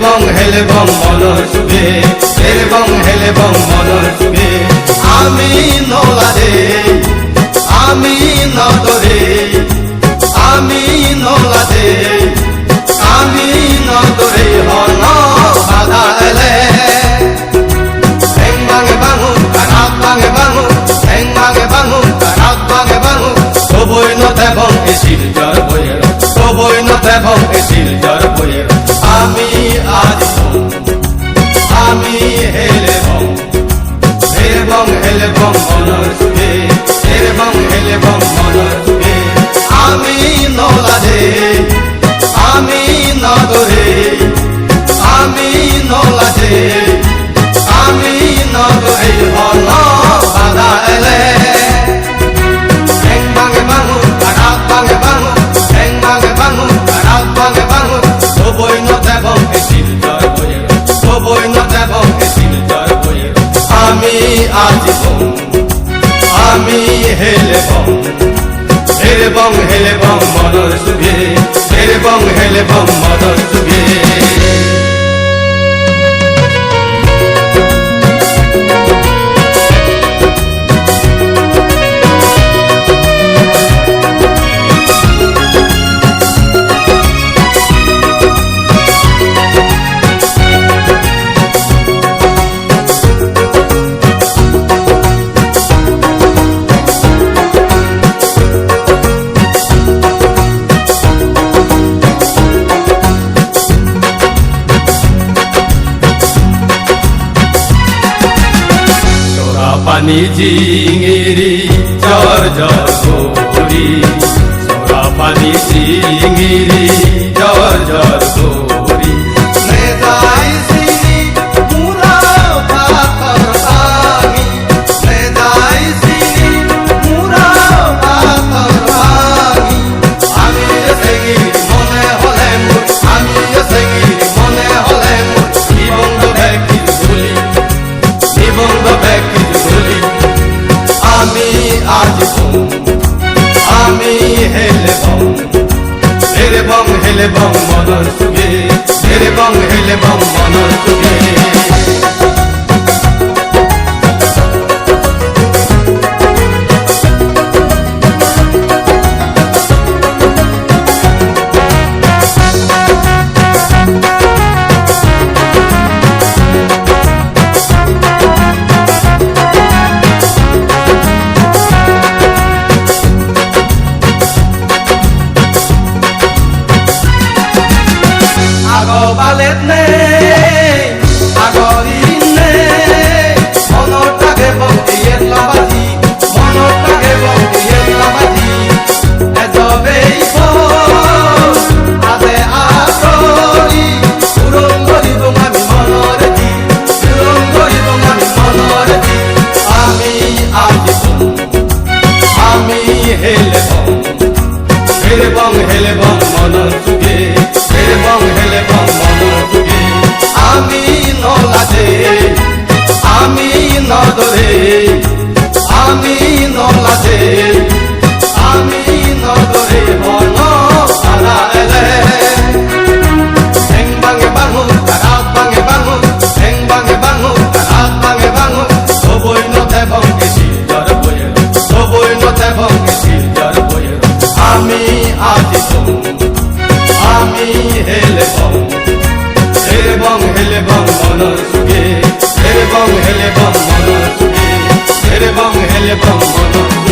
বং হেলে বং মনৰ সুখে হেলে বং মনৰ সুখে আমি নলাদে আমি নদরে আমি নলাদে আমি নদরে হন বাধা এলে হেং বাঙে বাঙু কানাত বাঙে বাঙু হেং বাঙে বাঙু কানাত বাঙে বাঙু কবই নতে বং এ শিলচর বইয়ের কবই নতে বং এ শিলচর বইয়ের আমি আজ আমি হেলে বং মনৰ সুখে হেলে বং মনৰ সুখে আমি নলাদে আমি নদরে আমি নলাদে আমি নদরে হন বাধা এলে হেং বাঙে বাঙু কানাত বাঙে বাঙু হেং বাঙে বাঙু কানাত বাঙে বাঙু কবই নতে বং এ শিলচর বইয়ের কবই নতে বং এ শিলচর বইয়ের আমি আজ আমি হেলে বং মনৰ সুখে হেলে বং মনৰ সুখে পানি জিঙিরি জর জর করি সোরা পানি জিঙিরি জর জর করি মেদাই সিনি মুরা পাথর ভাঙি মেদাই সিনি মুরা পাথর ভাঙি আমি সেগিরি মনে হলে মুর আমি সেগিরি মনে হলে মুর নিবন্ধ ব্যাকির ভুলি নিবন্ধ ব্যাকির আমি আজ আমি হেলে বং মনৰ সুখে হেলে বং মনৰ সুখে বালেত নে আগরিন নে মনৰ টাকে বংটিয়ে লাবাজি মনৰ টাকে বংটিয়ে লাবাজি এজবেই আদে আতৰি উৰং কৰি তোমামি মনৰে দি উৰং কৰি তোমামি মনৰে দি আমি আজ আমি হেলে বং মনৰ সুখে হেলে বং মনৰ সুখে আমি নলাদে আমি নদরে আমি নলাদে আমি নদরে হন বাধা এলে হেং বাঙে বাঙু কানাত বাঙে বাঙু হেং বাঙে বাঙু কানাত বাঙে বাঙু কবই নতে বং এ শিলচর বইয়ের কবই নতে বং এ শিলচর বইয়ের আমি আজ আমি হেলে বং মনৰ সুখে হেলে বং মনৰ সুখে হেলে বং মনৰ সুখে